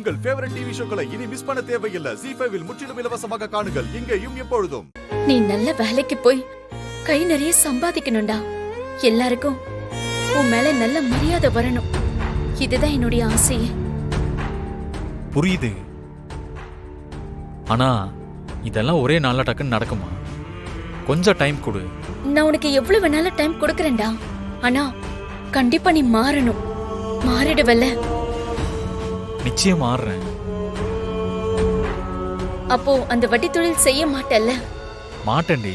உங்கள் favourite TV ஷோக்களை இனி miss பண்ண தேவையில்லை. ZEE5 இல் முற்றிலும் இலவசமாக காணுங்கள், இங்கேயும் எப்பொழுதும். நீ நல்ல வேலைக்கு போய் கை நிறைய சம்பாதிக்கணும்டா. எல்லாருக்கும் உன் மேல நல்ல மரியாதை வரணும். இதுதான் என்னுடைய ஆசையே. புரியுது. ஆனா இதெல்லாம் ஒரே நாள்ல டக்குன்னு நடக்குமா? கொஞ்சம் டைம் கொடு. நான் உனக்கு எவ்வளவு வேணாலும் டைம் கொடுக்கறேன்டா. ஆனா கண்டிப்பா நீ மாறணும். மாறிடுவல்ல? நிச்சயம் மாறுறேன். அப்போ அந்த வட்டி தொழில் செய்ய மாட்டல்ல? மாட்டேன்டி.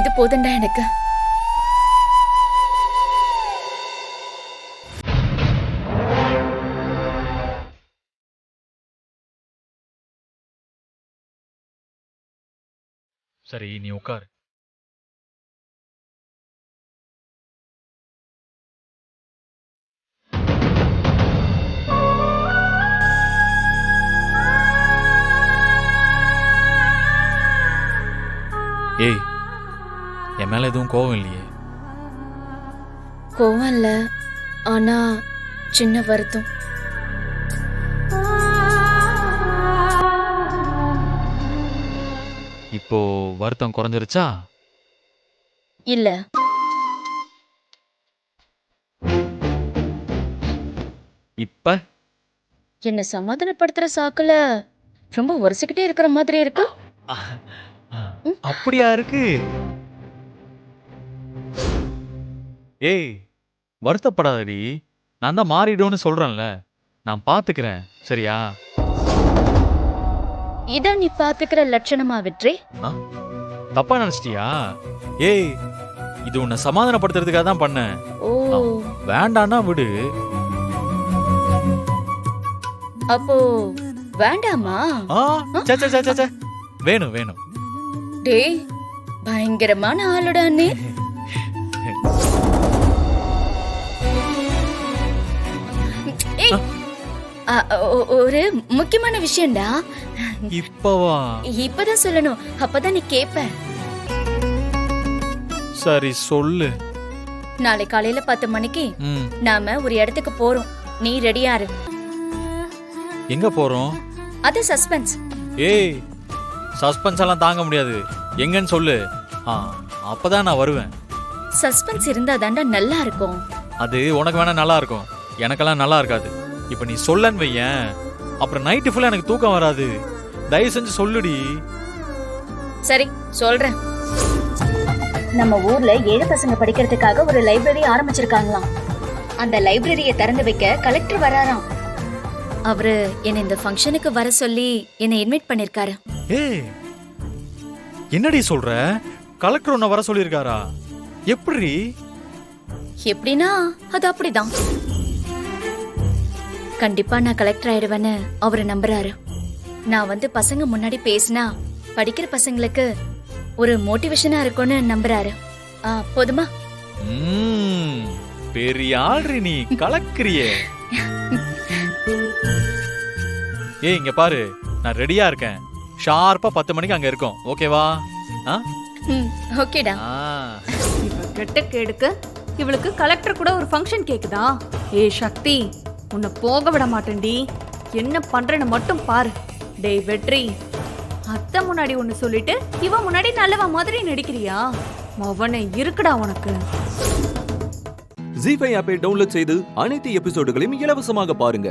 இது போதண்டா எனக்கு. சரி, நீ உட்காரு. ஏய், என் மேல எதுவும் கோவம் இல்லையே? கோவம் இல்ல, ஆனா சின்ன வருத்தம். இப்போ வருத்தம் குறைஞ்சிருச்சா? இல்ல. இப்ப என்ன சமாதானப்படுத்துற சாக்குல ரொம்ப உரசிக்கிட்டே இருக்கிற மாதிரி இருக்கு. அப்படியா இருக்கு? ஏய், வருத்தப்படாதடி. நான் தான் மாறிடும்னு சொல்றேன்ல. நான் பாத்துக்கிறேன், சரியா? இதான் நீ பாத்துக்கிற லட்சணமா வெற்றி? தப்பா நினைச்சிட்டியா? ஏய், இது உன்னை சமாதானப்படுத்துறதுக்காக தான் பண்ணேன். ஓ, வேண்டான்னா விடு. அப்போ வேண்டாமா? சே, சே, சே, சே, சே. வேணும் வேணும். டேய், பயங்கரமான ஆளுடா நீ. ஏய், ஒரு முக்கியமான விஷயம்டா. இப்பவா? இப்பதான் சொல்லணும், அப்பதான் நீ கேப்ப. சரி, சொல்லு. நாளை காலையில 10 மணிக்கு நாம ஒரு இடத்துக்கு போறோம். நீ ரெடியா இரு. எங்க போறோம்? அது சஸ்பென்ஸ். ஏய், சஸ்பென்ஸ் எல்லாம் தாங்க முடியாது. எங்கன்னு சொல்லு. அப்பதான் நான் வருவேன். சஸ்பென்ஸ் இருந்தா தாண்டா நல்லா இருக்கும். அது உனக்கு வேணா நல்லா இருக்கும், எனக்கெல்லாம் நல்லா இருக்காது. இப்ப நீ சொல்லன்னு வையேன், அப்புறம் நைட்டு ஃபுல்லா எனக்கு தூக்கம் வராது. தயவு செஞ்சு சொல்லுடி. சரி, சொல்றேன். நம்ம ஊர்ல 7 பசங்க படிக்கிறதுக்காக ஒரு லைப்ரரி ஆரம்பிச்சிருக்காங்களாம். அந்த லைப்ரரியை திறந்து வைக்க கலெக்டர் வராராம். அவரு என்ன இந்த ஃபங்க்ஷனுக்கு வர சொல்லி என்னை இன்வைட் பண்ணிருக்காரு. ஏய், என்னடி சொல்ற? கலெக்டர் உன்னை வர சொல்லிருக்காரா? எப்படி? எப்படின்னா அது அப்படிதான். கண்டிப்பா நான் கலெக்டர் ஆயிடுவேன்னு அவரு நம்புறாரு. நான் வந்து பசங்க முன்னாடி பேசினா படிக்கிற பசங்களுக்கு ஒரு மோட்டிவேஷனா இருக்கும்னு நம்புறாரு. போதுமா? பெரிய ஆள்ரி நீ, கலக்குறியே. ஏய், இங்க பாரு, நான் ரெடியா இருக்கேன். ஷார்ப்பா 10 மணிக்கு அங்க இருக்கோம், ஓகேவா? ஓகேடா. இவ கெட்ட கேடுக்கு இவளுக்கு கலெக்டர் கூட ஒரு ஃபங்க்ஷன் கேக்குதா? ஏய் சக்தி, உன்னை போக விட மாட்டேன்டி. என்ன பண்றேன்னு மட்டும் பாரு. டேய் வெற்றி, அத்தை முன்னாடி ஒன்னு சொல்லிட்டு இவ முன்னாடி நல்லவ மாதிரி நடிக்கிறியா? அவனை இருக்குடா உனக்கு. ZEE5 ஆப்பை டவுன்லோட் செய்து அனைத்து எபிசோடுகளையும் இலவசமாக பாருங்க.